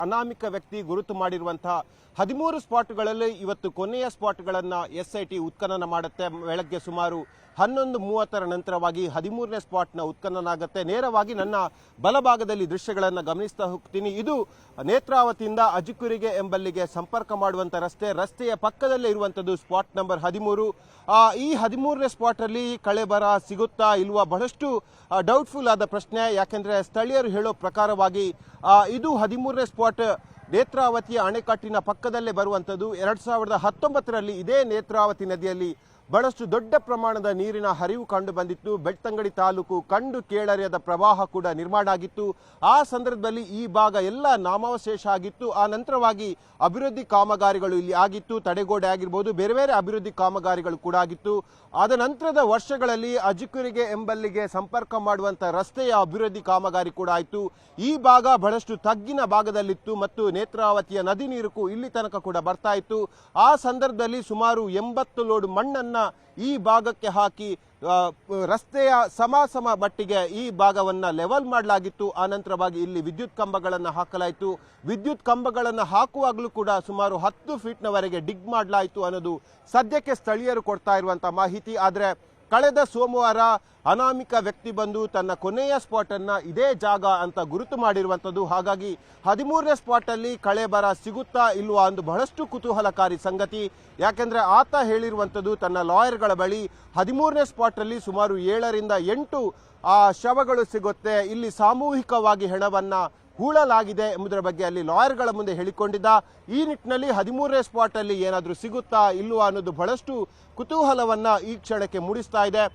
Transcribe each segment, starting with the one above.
ಅನಾಮಿಕ ವ್ಯಕ್ತಿ ಗುರುತು ಮಾಡಿರುವಂತಹ 13 ಸ್ಪಾಟ್ಗಳಲ್ಲಿ ಇವತ್ತು ಕೊನೆಯ ಸ್ಪಾಟ್ಗಳನ್ನು ಎಸ್ಐಟಿ ಉತ್ಖನನ ಮಾಡುತ್ತೆ. ಬೆಳಗ್ಗೆ ಸುಮಾರು 11:30 ನಂತರವಾಗಿ 13ನೇ ಸ್ಪಾಟ್ನ ಉತ್ಖನನ ಆಗುತ್ತೆ. ನೇರವಾಗಿ ನನ್ನ ಬಲಭಾಗದಲ್ಲಿ ದೃಶ್ಯಗಳನ್ನು ಗಮನಿಸ್ತಾ ಹೋಗ್ತೀನಿ. ಇದು ನೇತ್ರಾವತಿಯಿಂದ ಅಜಿಕುರಿಗೆ ಎಂಬಲ್ಲಿಗೆ ಸಂಪರ್ಕ ಮಾಡುವಂಥ ರಸ್ತೆಯ ಪಕ್ಕದಲ್ಲೇ ಇರುವಂಥದ್ದು ಸ್ಪಾಟ್ ನಂಬರ್ 13. ಈ 13ನೇ ಸ್ಪಾಟಲ್ಲಿ ಕಳೆಬರ ಸಿಗುತ್ತಾ ಇಲ್ವಾ ಬಹಳಷ್ಟು ಡೌಟ್ಫುಲ್ ಆದ ಪ್ರಶ್ನೆ. ಯಾಕೆಂದರೆ ಸ್ಥಳೀಯರು ಹೇಳೋ ಪ್ರಕಾರವಾಗಿ ಇದು 13ನೇ ಸ್ಪಾಟ್ ನೇತ್ರಾವತಿಯ ಅಣೆಕಟ್ಟಿನ ಪಕ್ಕದಲ್ಲೇ ಬರುವಂಥದ್ದು. 2019ರಲ್ಲಿ ಇದೇ ನೇತ್ರಾವತಿ ನದಿಯಲ್ಲಿ ಬಹಳಷ್ಟು ದೊಡ್ಡ ಪ್ರಮಾಣದ ನೀರಿನ ಹರಿವು ಕಂಡು ಬಂದಿತ್ತು. ಬೆಳ್ತಂಗಡಿ ತಾಲೂಕು ಕಂಡು ಕೇಳರಿಯದ ಪ್ರವಾಹ ಕೂಡ ನಿರ್ಮಾಣ ಆಗಿತ್ತು. ಆ ಸಂದರ್ಭದಲ್ಲಿ ಈ ಭಾಗ ಎಲ್ಲ ನಾಮಾವಶೇಷ ಆಗಿತ್ತು. ಆ ನಂತರವಾಗಿ ಅಭಿವೃದ್ಧಿ ಕಾಮಗಾರಿಗಳು ಇಲ್ಲಿ ಆಗಿತ್ತು. ತಡೆಗೋಡೆ ಆಗಿರ್ಬೋದು, ಬೇರೆ ಬೇರೆ ಅಭಿವೃದ್ಧಿ ಕಾಮಗಾರಿಗಳು ಕೂಡ ಆಗಿತ್ತು. ಆದ ನಂತರದ ವರ್ಷಗಳಲ್ಲಿ ಅಜಿಕುರಿಗೆ ಎಂಬಲ್ಲಿಗೆ ಸಂಪರ್ಕ ಮಾಡುವಂಥ ರಸ್ತೆಯ ಅಭಿವೃದ್ಧಿ ಕಾಮಗಾರಿ ಕೂಡ ಆಯಿತು. ಈ ಭಾಗ ಬಹಳಷ್ಟು ತಗ್ಗಿನ ಭಾಗದಲ್ಲಿತ್ತು ಮತ್ತು ನೇತ್ರಾವತಿಯ ನದಿ ನೀರು ಇಲ್ಲಿ ತನಕ ಕೂಡ ಬರ್ತಾ ಇತ್ತು. ಆ ಸಂದರ್ಭದಲ್ಲಿ ಸುಮಾರು 80 ಲೋಡ್ ಮಣ್ಣನ್ನ ಈ ಭಾಗಕ್ಕೆ ಹಾಕಿ ರಸ್ತೆಯ ಸಮ ಮಟ್ಟಿಗೆ ಈ ಭಾಗವನ್ನ ಲೆವೆಲ್ ಮಾಡಲಾಗಿತ್ತು. ಆ ನಂತರವಾಗಿ ಇಲ್ಲಿ ವಿದ್ಯುತ್ ಕಂಬಗಳನ್ನು ಹಾಕಲಾಯಿತು. ವಿದ್ಯುತ್ ಕಂಬಗಳನ್ನು ಹಾಕುವಾಗಲೂ ಕೂಡ ಸುಮಾರು 10 ಫೀಟ್ನವರೆಗೆ ಡಿಗ್ ಮಾಡಲಾಯಿತು ಅನ್ನೋದು ಸದ್ಯಕ್ಕೆ ಸ್ಥಳೀಯರು ಕೊಡ್ತಾ ಇರುವಂತಹ ಮಾಹಿತಿ. ಆದರೆ ಕಳೆದ ಸೋಮವಾರ ಅನಾಮಿಕ ವ್ಯಕ್ತಿ ಬಂದು ತನ್ನ ಕೊನೆಯ ಸ್ಪಾಟ್ ಅನ್ನ ಇದೇ ಜಾಗ ಅಂತ ಗುರುತು ಮಾಡಿರುವಂಥದ್ದು. ಹಾಗಾಗಿ 13ನೇ ಸ್ಪಾಟ್ ಅಲ್ಲಿ ಕಳೆಬರ ಸಿಗುತ್ತಾ ಇಲ್ವಾ ಎಂದು ಬಹಳಷ್ಟು ಕುತೂಹಲಕಾರಿ ಸಂಗತಿ. ಯಾಕೆಂದ್ರೆ ಆತ ಹೇಳಿರುವಂಥದ್ದು ತನ್ನ ಲಾಯರ್ಗಳ ಬಳಿ 13ನೇ ಸ್ಪಾಟ್ ಅಲ್ಲಿ ಸುಮಾರು 7ರಿಂದ 8 ಶವಗಳು ಸಿಗುತ್ತೆ, ಇಲ್ಲಿ ಸಾಮೂಹಿಕವಾಗಿ ಹೆಣವನ್ನ ಹೂಳಲಾಗಿದೆ ಎಂಬುದರ ಬಗ್ಗೆ ಅಲ್ಲಿ ಲಾಯರ್ಗಳ ಮುಂದೆ ಹೇಳಿಕೊಂಡಿದ್ದ. ಈ ನಿಟ್ಟಿನಲ್ಲಿ 13ನೇ ಸ್ಪಾಟ್ ಅಲ್ಲಿ ಏನಾದರೂ ಸಿಗುತ್ತಾ ಇಲ್ವಾ ಅನ್ನೋದು ಬಹಳಷ್ಟು ಕುತೂಹಲವನ್ನ ಈ ಕ್ಷಣಕ್ಕೆ ಮೂಡಿಸ್ತಾ ಇದೆ.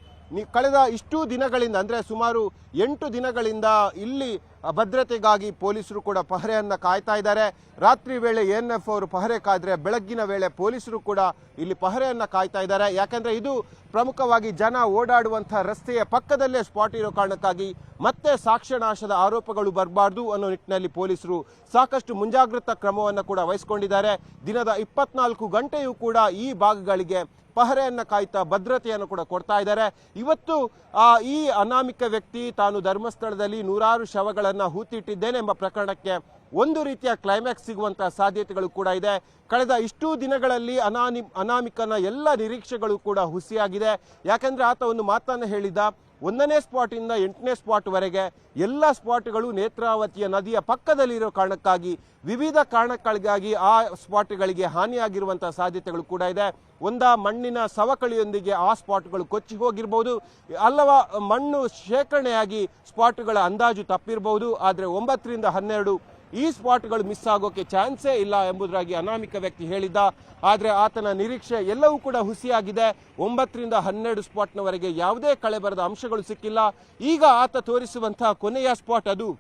ಕಳೆದ ಇಷ್ಟು ದಿನಗಳಿಂದ ಅಂದ್ರೆ ಸುಮಾರು 8 ದಿನಗಳಿಂದ ಇಲ್ಲಿ ಭದ್ರತೆಗಾಗಿ ಪೊಲೀಸರು ಕೂಡ ಪಹರೆಯನ್ನ ಕಾಯ್ತಾ ಇದ್ದಾರೆ. ರಾತ್ರಿ ವೇಳೆ ಎನ್ಎಫ್ ಅವರು ಪಹರೆ ಕಾಯ್ದ್ರೆ ಬೆಳಗ್ಗಿನ ವೇಳೆ ಪೊಲೀಸರು ಕೂಡ ಇಲ್ಲಿ ಪಹರೆಯನ್ನ ಕಾಯ್ತಾ ಇದ್ದಾರೆ. ಯಾಕಂದ್ರೆ ಇದು ಪ್ರಮುಖವಾಗಿ ಜನ ಓಡಾಡುವಂತಹ ರಸ್ತೆಯ ಪಕ್ಕದಲ್ಲೇ ಸ್ಪಾಟ್ ಇರೋ ಕಾರಣಕ್ಕಾಗಿ ಮತ್ತೆ ಸಾಕ್ಷ್ಯನಾಶದ ಆರೋಪಗಳು ಬರಬಾರ್ದು ಅನ್ನೋ ನಿಟ್ಟಿನಲ್ಲಿ ಪೊಲೀಸರು ಸಾಕಷ್ಟು ಮುಂಜಾಗ್ರತಾ ಕ್ರಮವನ್ನು ಕೂಡ ವಹಿಸಿಕೊಂಡಿದ್ದಾರೆ. ದಿನದ 24 ಗಂಟೆಯೂ ಕೂಡ ಈ ಭಾಗಗಳಿಗೆ ಪಹರೆಯನ್ನ ಕಾಯ್ತಾ ಭದ್ರತೆಯನ್ನು ಕೂಡ ಕೊಡ್ತಾ ಇದ್ದಾರೆ. ಇವತ್ತು ಈ ಅನಾಮಿಕ ವ್ಯಕ್ತಿ ತಾನು ಧರ್ಮಸ್ಥಳದಲ್ಲಿ 100 ಶವಗಳನ್ನು ಹೂತಿಟ್ಟಿದ್ದೇನೆ ಎಂಬ ಪ್ರಕರಣಕ್ಕೆ ಒಂದು ರೀತಿಯ ಕ್ಲೈಮ್ಯಾಕ್ಸ್ ಸಿಗುವಂತಹ ಸಾಧ್ಯತೆಗಳು ಕೂಡ ಇದೆ. ಕಳೆದ ಇಷ್ಟು ದಿನಗಳಲ್ಲಿ ಅನಾಮಿಕನ ಎಲ್ಲ ನಿರೀಕ್ಷೆಗಳು ಕೂಡ ಹುಸಿಯಾಗಿದೆ. ಯಾಕೆಂದ್ರೆ ಆತ ಒಂದು ಮಾತನ್ನು ಹೇಳಿದ, 1ನೇ ಸ್ಪಾಟ್ ಇಂದ 8ನೇ ಸ್ಪಾಟ್ ವರೆಗೆ ಎಲ್ಲ ಸ್ಪಾಟ್ಗಳು ನೇತ್ರಾವತಿಯ ನದಿಯ ಪಕ್ಕದಲ್ಲಿರೋ ಕಾರಣಕ್ಕಾಗಿ ವಿವಿಧ ಕಾರಣಗಳಿಗಾಗಿ ಆ ಸ್ಪಾಟ್ಗಳಿಗೆ ಹಾನಿಯಾಗಿರುವಂತಹ ಸಾಧ್ಯತೆಗಳು ಕೂಡ ಇದೆ. ಮಣ್ಣಿನ ಸವಕಳಿಯೊಂದಿಗೆ ಆ ಸ್ಪಾಟ್ಗಳು ಕೊಚ್ಚಿ ಹೋಗಿರಬಹುದು, ಅಲ್ಲವಾ ಮಣ್ಣು ಶೇಖರಣೆಯಾಗಿ ಸ್ಪಾಟ್ಗಳ ಅಂದಾಜು ತಪ್ಪಿರಬಹುದು. ಆದರೆ 9ರಿಂದ 12 ಈ ಸ್ಪಾಟ್ಗಳು ಮಿಸ್ ಆಗೋಕೆ ಚಾನ್ಸೇ ಇಲ್ಲ ಎಂಬುದಾಗಿ ಅನಾಮಿಕ ವ್ಯಕ್ತಿ ಹೇಳಿದ್ದ. ಆದರೆ ಆತನ ನಿರೀಕ್ಷೆ ಎಲ್ಲವೂ ಕೂಡ ಹುಸಿಯಾಗಿದೆ. 9ರಿಂದ 12 ಸ್ಪಾಟ್ನವರೆಗೆ ಯಾವುದೇ ಕಳೆಬರದ ಅಂಶಗಳು ಸಿಕ್ಕಿಲ್ಲ. ಈಗ ಆತ ತೋರಿಸುವಂತಹ ಕೊನೆಯ ಸ್ಪಾಟ್ ಅದು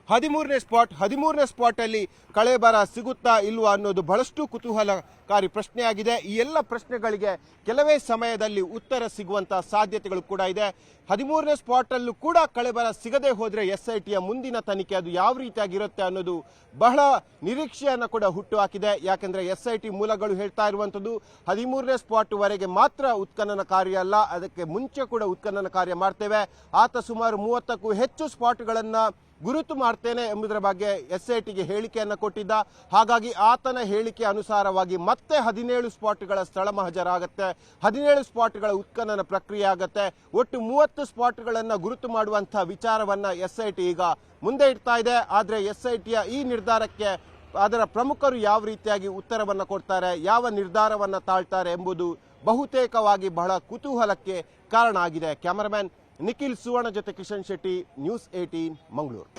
13ನೇ ಸ್ಪಾಟ್. 13ನೇ ಸ್ಪಾಟ್ ಅಲ್ಲಿ ಕಳೆಬರ ಸಿಗುತ್ತಾ ಇಲ್ವಾ ಅನ್ನೋದು ಬಹಳಷ್ಟು ಕುತೂಹಲಕಾರಿ ಪ್ರಶ್ನೆಯಾಗಿದೆ. ಈ ಎಲ್ಲ ಪ್ರಶ್ನೆಗಳಿಗೆ ಕೆಲವೇ ಸಮಯದಲ್ಲಿ ಉತ್ತರ ಸಿಗುವಂತಹ ಸಾಧ್ಯತೆಗಳು ಕೂಡ ಇದೆ. 13ನೇ ಸ್ಪಾಟ್ ಅಲ್ಲೂ ಕೂಡ ಕಳೆಬರ ಸಿಗದೆ ಹೋದ್ರೆ ಎಸ್ಐಟಿಯ ಮುಂದಿನ ತನಿಖೆ ಅದು ಯಾವ ರೀತಿಯಾಗಿರುತ್ತೆ ಅನ್ನೋದು ಬಹಳ ನಿರೀಕ್ಷೆಯನ್ನು ಕೂಡ ಹುಟ್ಟು ಹಾಕಿದೆ. ಯಾಕೆಂದ್ರೆ ಎಸ್ಐಟಿ ಮೂಲಗಳು ಹೇಳ್ತಾ ಇರುವಂತದ್ದು 13ನೇ ಸ್ಪಾಟ್ ವರೆಗೆ ಮಾತ್ರ ಉತ್ಖನನ ಕಾರ್ಯ ಅಲ್ಲ, ಅದಕ್ಕೆ ಮುಂಚೆ ಕೂಡ ಉತ್ಖನನ ಕಾರ್ಯ ಮಾಡ್ತೇವೆ. ಆತ ಸುಮಾರು 30ಕ್ಕೂ ಹೆಚ್ಚು ಸ್ಪಾಟ್ಗಳನ್ನ ಗುರುತು ಮಾಡ್ತೇನೆ ಎಂಬುದರ ಬಗ್ಗೆ ಎಸ್ಐಟಿಗೆ ಹೇಳಿಕೆಯನ್ನು ಕೊಟ್ಟಿದ್ದ. ಹಾಗಾಗಿ ಆತನ ಹೇಳಿಕೆ ಅನುಸಾರವಾಗಿ ಮತ್ತೆ 17 ಸ್ಪಾಟ್ಗಳ ಸ್ಥಳ ಮಹಜರಾಗತ್ತೆ, 17 ಸ್ಪಾಟ್ಗಳ ಉತ್ಖನನ ಪ್ರಕ್ರಿಯೆ ಆಗತ್ತೆ. ಒಟ್ಟು 30 ಸ್ಪಾಟ್ಗಳನ್ನು ಗುರುತು ಮಾಡುವಂತಹ ವಿಚಾರವನ್ನ ಎಸ್ಐಟಿ ಈಗ ಮುಂದೆ ಇಡ್ತಾ ಇದೆ. ಆದರೆ ಎಸ್ಐಟಿಯ ಈ ನಿರ್ಧಾರಕ್ಕೆ ಅದರ ಪ್ರಮುಖರು ಯಾವ ರೀತಿಯಾಗಿ ಉತ್ತರವನ್ನು ಕೊಡ್ತಾರೆ, ಯಾವ ನಿರ್ಧಾರವನ್ನ ತಾಳ್ತಾರೆ ಎಂಬುದು ಬಹುತೇಕವಾಗಿ ಬಹಳ ಕುತೂಹಲಕ್ಕೆ ಕಾರಣ ಆಗಿದೆ. ಕ್ಯಾಮರಾಮನ್ ನಿಖಿಲ್ ಸುವರ್ಣ ಜೊತೆ ಕಿಶನ್ ಶೆಟ್ಟಿ, ನ್ಯೂಸ್ 18 ಮಂಗಳೂರು.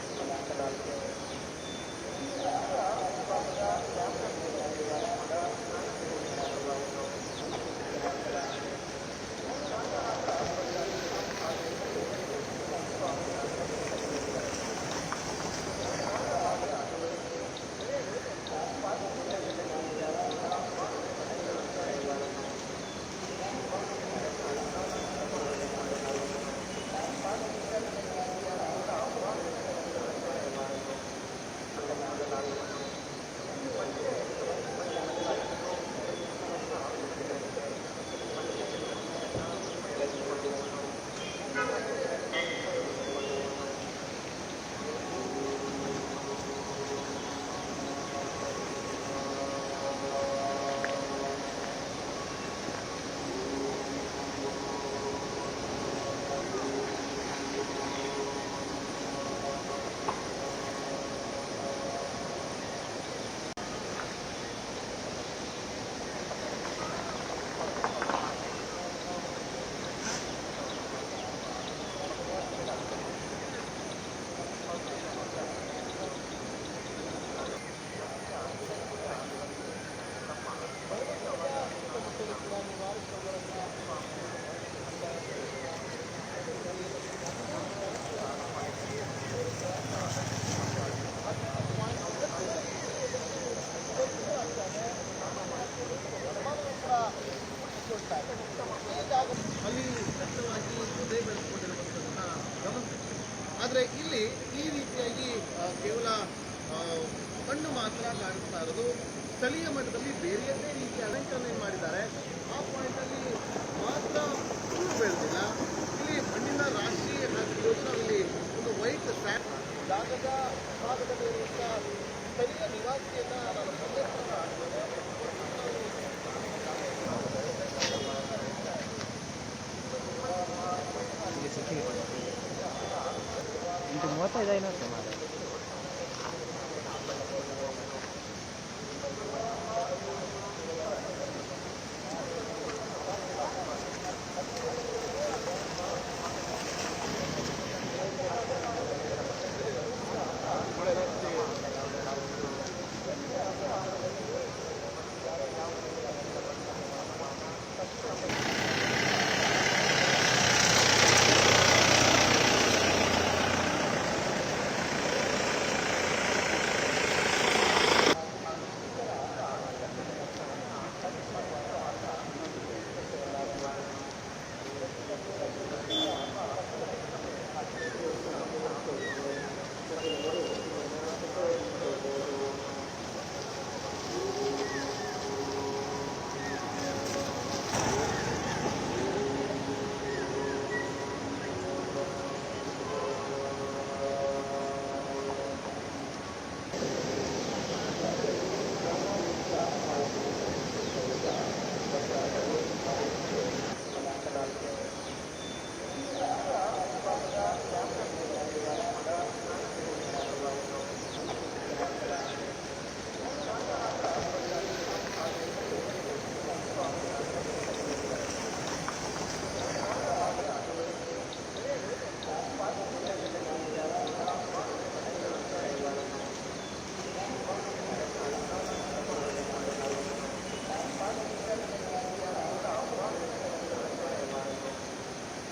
ಆದರೆ ಇಲ್ಲಿ ಈ ರೀತಿಯಾಗಿ ಕೇವಲ ಮಣ್ಣು ಮಾತ್ರ ಕಾಣಿಸ್ತಾ ಇರೋದು. ಸ್ಥಳೀಯ ಮಟ್ಟದಲ್ಲಿ ಬೇರೆಯದೇ ರೀತಿಯ ಅಲಂಕರಣೆ ಮಾಡಿದ್ದಾರೆ. ಆ ಪಾಯಿಂಟಲ್ಲಿ ಮಾತ್ರ ಹೂವು ಬೆಳೆದಿಲ್ಲ. ಇಲ್ಲಿ ಮಣ್ಣಿನ ರಾಶಿ ಹಾಕಿರೋದು ನಾವಿಲ್ಲಿ ಒಂದು ವೈಟ್ ಸ್ಟ್ಯಾಂಪ್ ಜಾಗದ ಭಾಗದಲ್ಲಿರುವಂಥ ಸ್ಥಳೀಯ ನಿವಾಸಿಯನ್ನ ನಾನು ಸಂದರ್ಶನ ಮಾಡ್ತೇನೆ. ಇದು 35 ಮಾತ್ರ